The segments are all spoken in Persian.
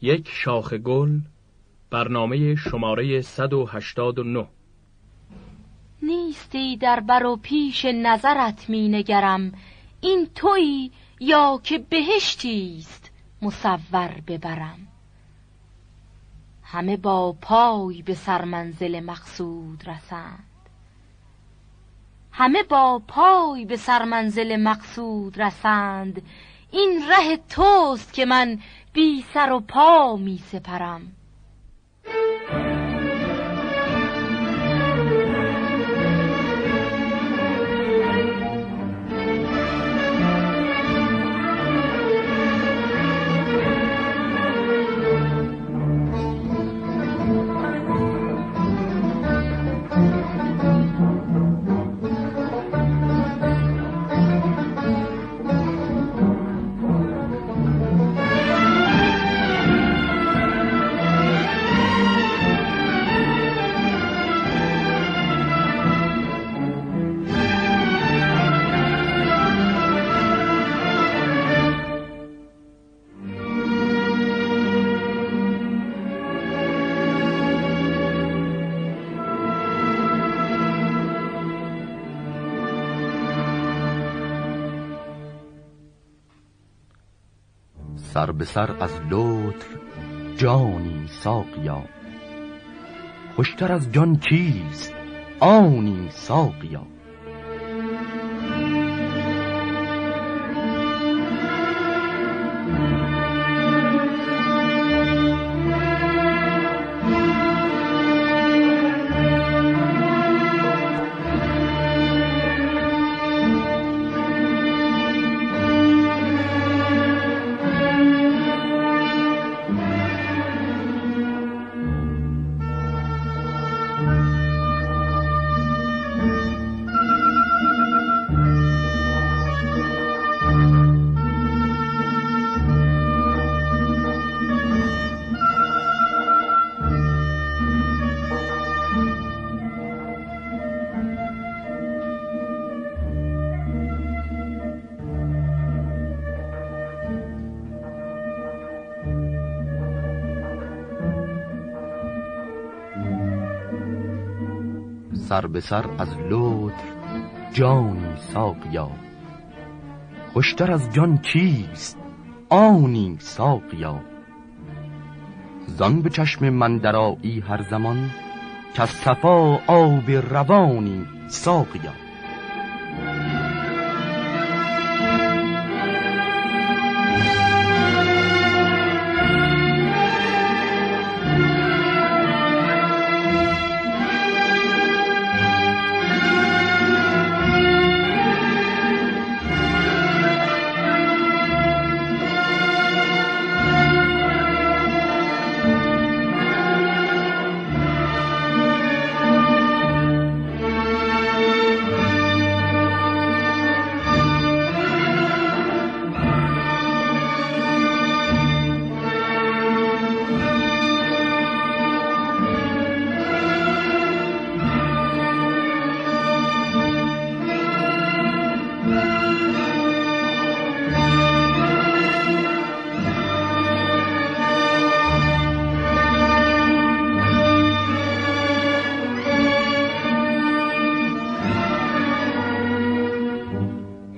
یک شاخ گل، برنامه شماره 189. نیستی در بر و پیش نظرت می نگرم، این تویی یا که بهشتیست مصور ببرم. همه با پای به سرمنزل مقصود رسند، همه با پای به سرمنزل مقصود رسند. این ره توست که من بی سر و پا می سپرم. سر به سر از لطف جانی ساقیا، خوشتر از جان کیست آنی ساقیا. سر به سر از لطف جانی ساقیا، خوشتر از جان کیست آنی ساقیا. زان به چشم من درآیی هر زمان، که از صفا آب روانی ساقیا.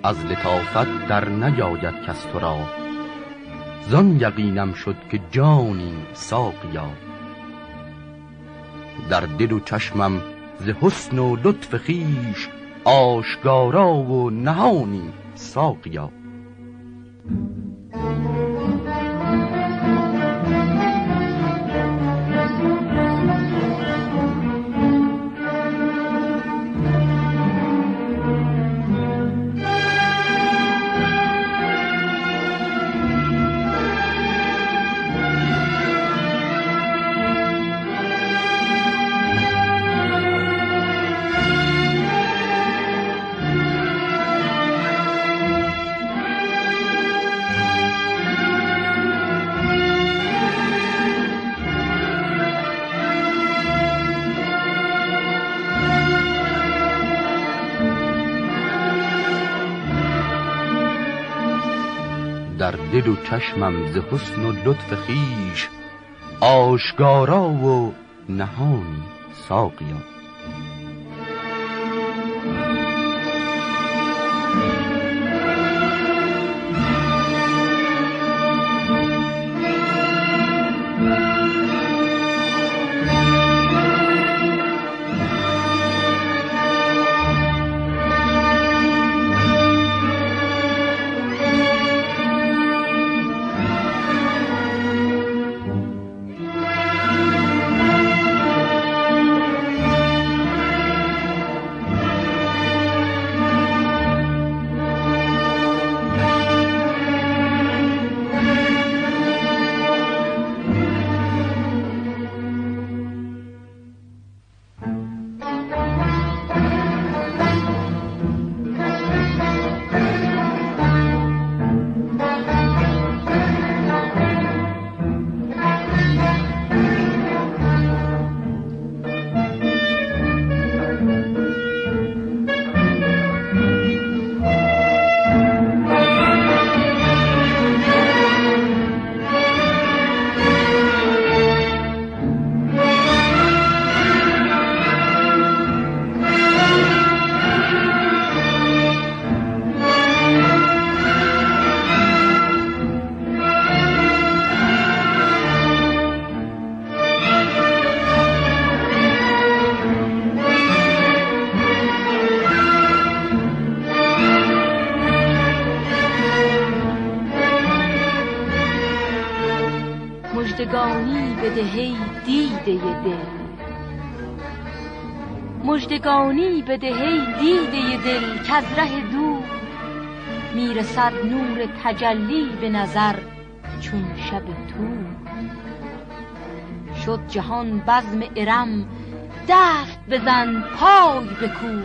از لطافت در نیاید کس تو را، زان یقینم شد که جانی ساقیا. در دل و چشمم ز حسن و لطف خویش، آشکارا و نهانی ساقیا. دل و چشمم ز حسن و لطف خویش، آشکارا و نهانی ساقیا. مژدگانی بدهی دیده دل، مژدگانی بدهی دیده دل، که از ره دور میرسد نور تجلی به نظر چون شب تور. شد جهان بزم ارم دست بزن پای بکوب،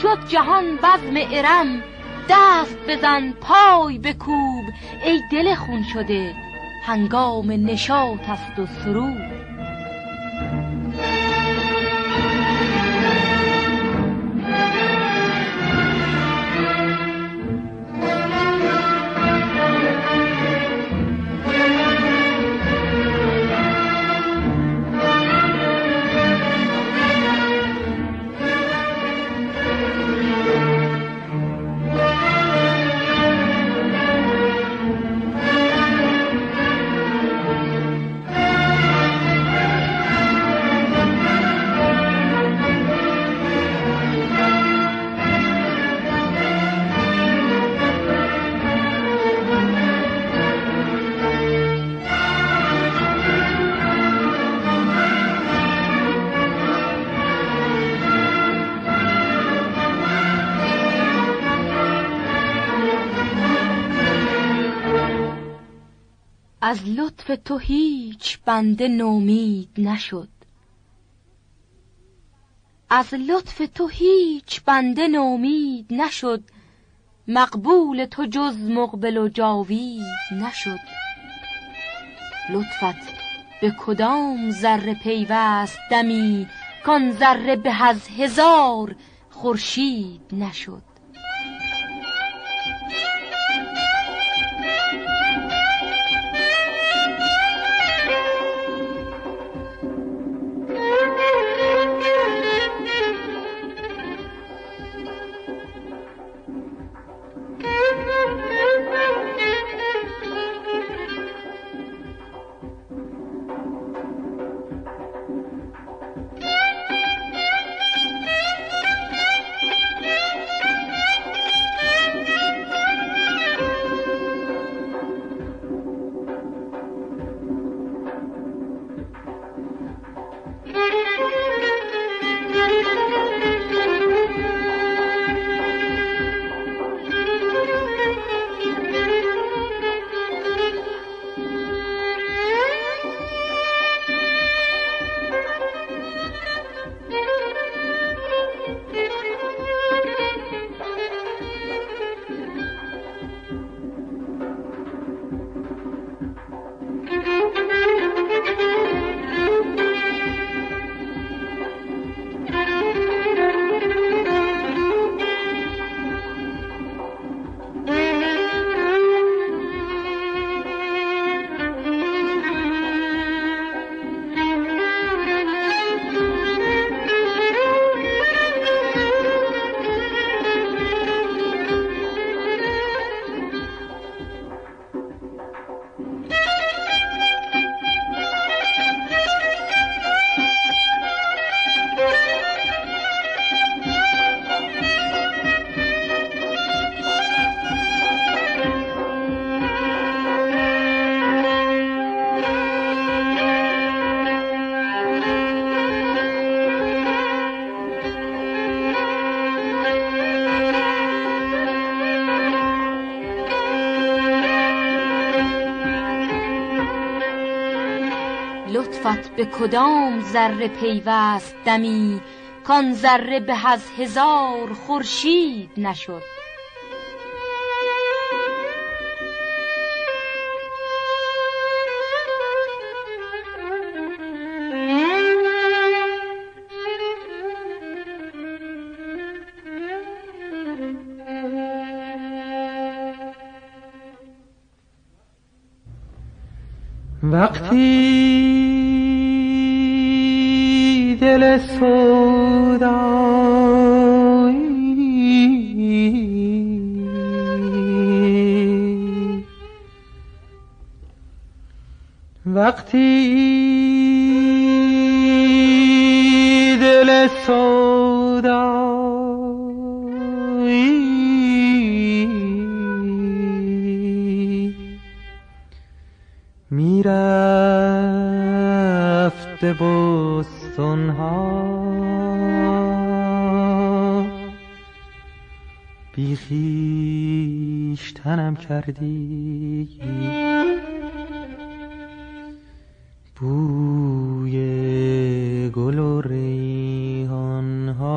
شد جهان بزم ارم دست بزن پای بکوب. ای دل خون شده هنگام نشاط است و سرود. از لطف تو هیچ بنده نومید نشد، از لطف تو هیچ بنده نومید نشد. مقبول تو جز مقبل و جاوید نشد. لطفت به کدام ذره پیوست دمی، کان ذره به از 1000 خورشید نشد. لطفت به کدام ذره پیوست دمی، کان ذره به از 1000 خورشید نشد. وقتی دل سودایی، وقتی دل سودایی میرفت به بستان‌ها، بی خویشتنم کردی، بوی گل و ریحان‌ها.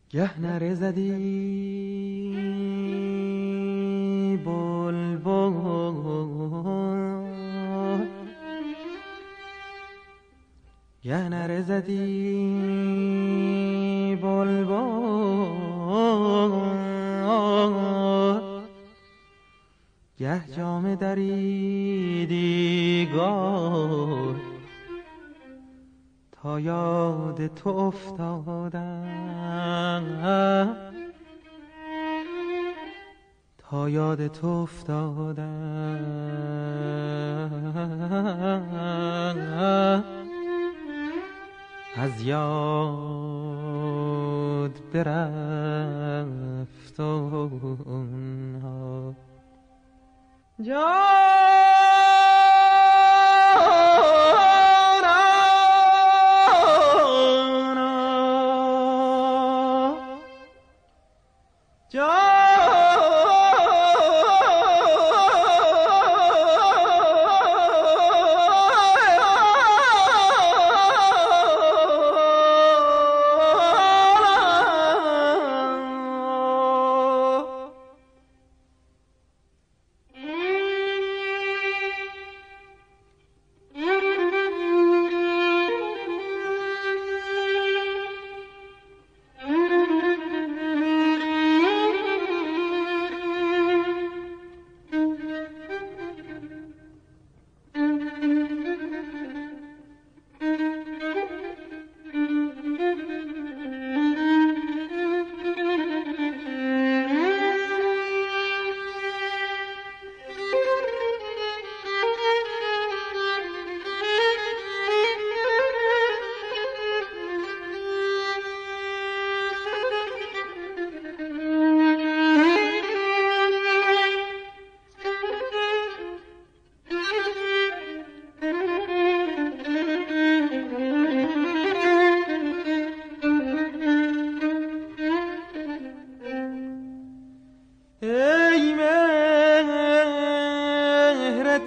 گه نره زدی بلبل، گه نره زدی بلبل، گه جامه دریدی گل، تا یاد تو افتادم، تا یاد تو افتادم، از یاد برفت اونها.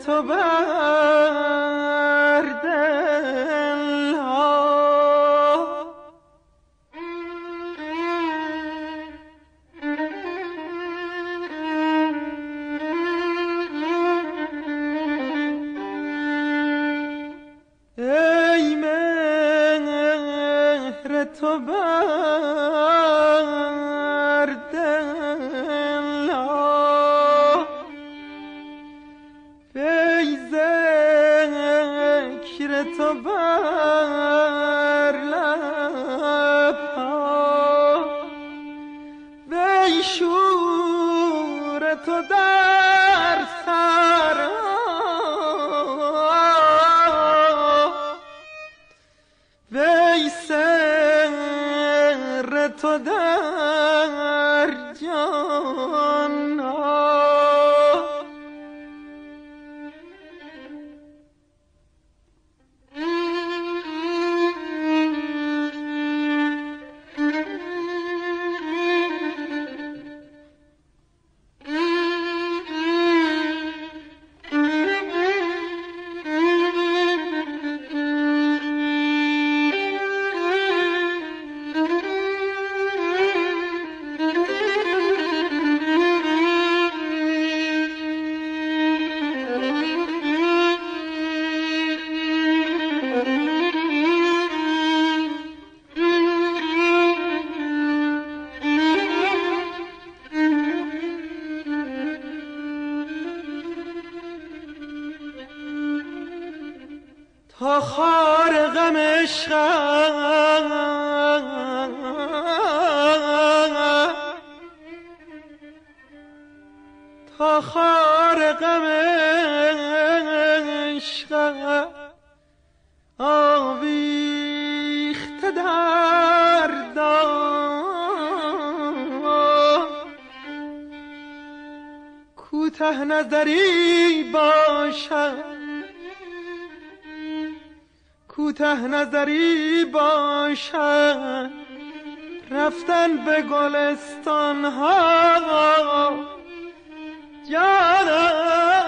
تو بر دل ها. ای مهر تو بر دل ها، ای ذکر تو بر لب ها، ای شور تو در سر وی سر تو در جان ها. تا خار غم عشقم تا خار غم عشقم آویخته در دام، کوته نظری باشد کوته نظری باشد رفتن به گلستان ها. جانانا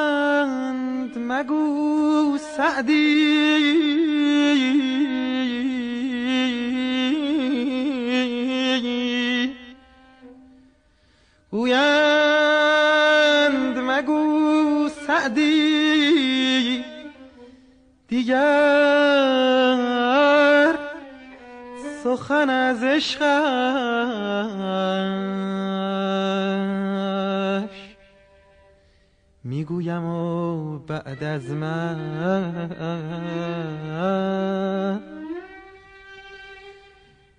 گویند مگو سعدی گویند مگو سعدی دیگر سخن از عشقش میگویم و بعد از من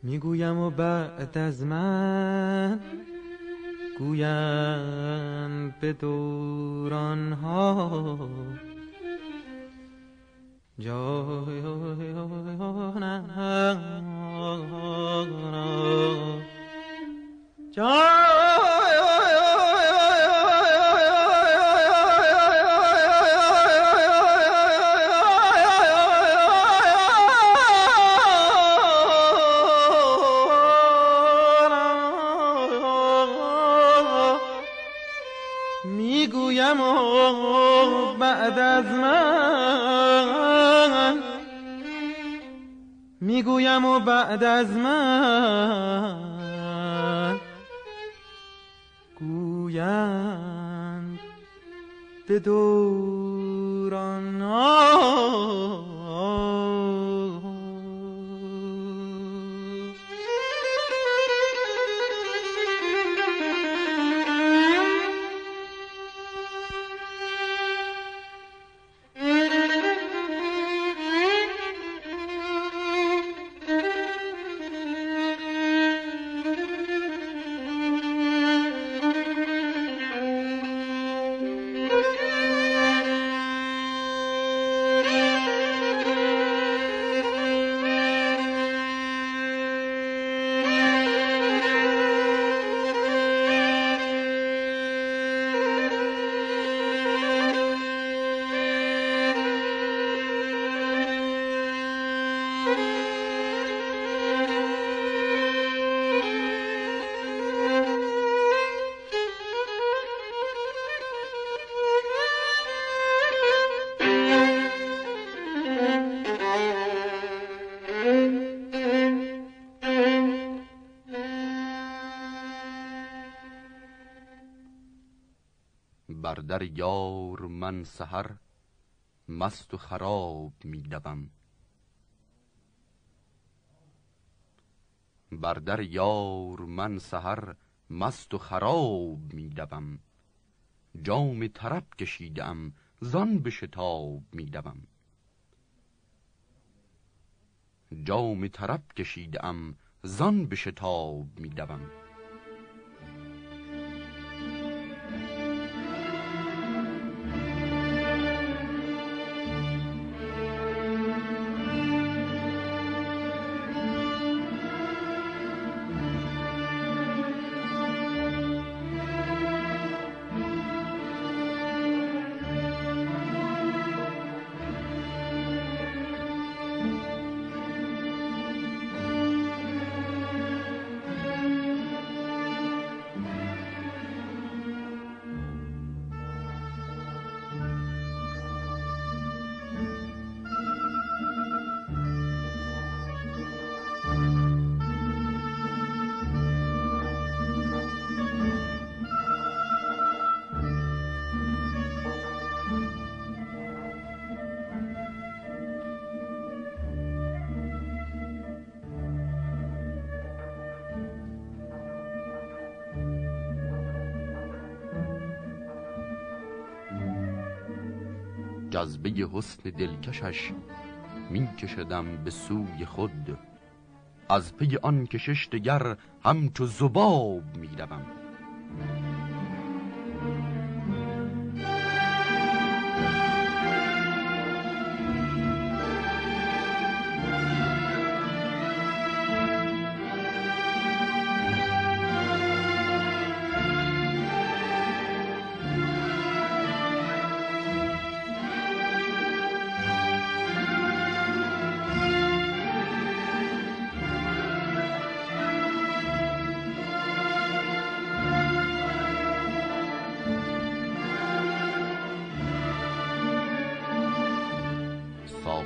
میگویم و بعد از من گویم به دوران ها میگویم و بعد از من میگویم و بعد از من گویم به دوران بر در یار من سحر مست و خراب می دوم. بر در یار من سحر مست و خراب می دوم. جام طرب کشیدم زان به شتاب می دوم. جام طرب کشیدم زان به شتاب می دوم. جذبه حسن دلکشش می کشدم به سوی خود. از پی آن کشش دگر همچو ذباب می دوم.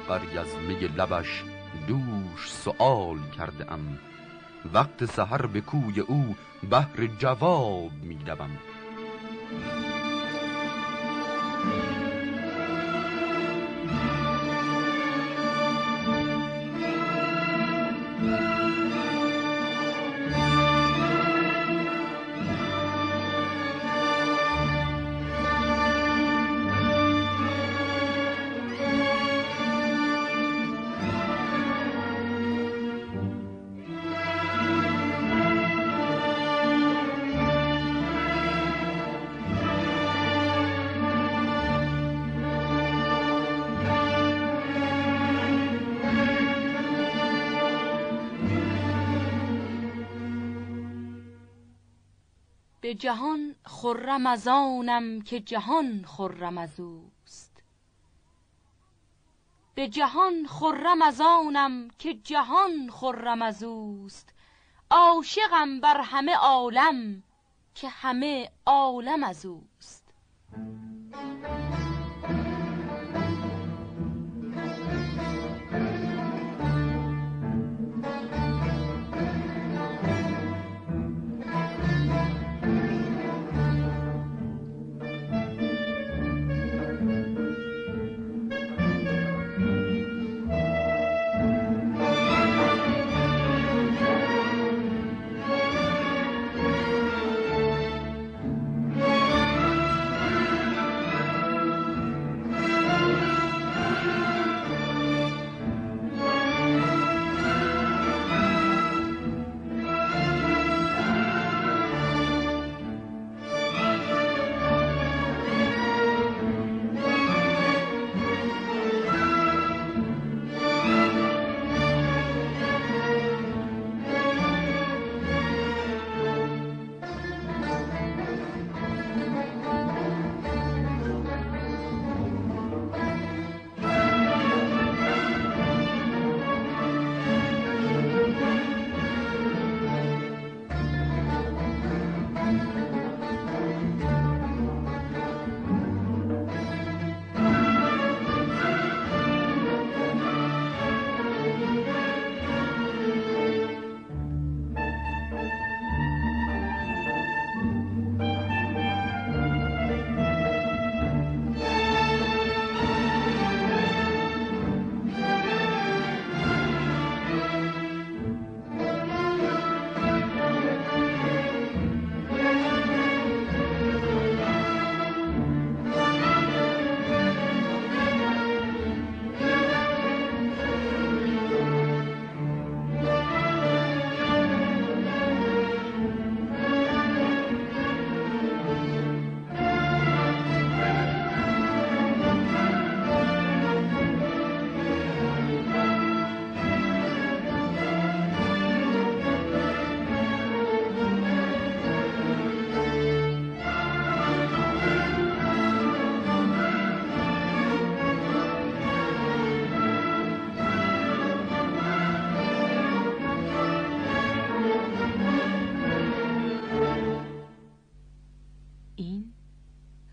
ساغر از می لبش دوش سؤال کرده ام. وقت سحر به کوی او بهر جواب می دوم. به جهان خرم از آنم که جهان خرم از اوست. به جهان خرم از آنم که جهان خرم از اوست. عاشقم بر همه عالم که همه عالم از اوست.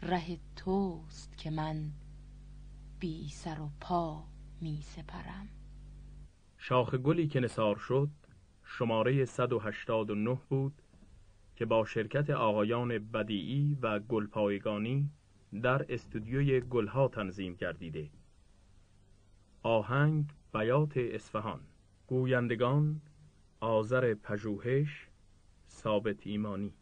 ره توست که من بی سر و پا می سپرم. شاخ گلی که نثار شد شماره 189 بود که با شرکت آقایان بدیعی و گلپایگانی در استودیوی گلها تنظیم گردیده. آهنگ بیات اصفهان. گویندگان آذر پژوهش، ثابت ایمانی.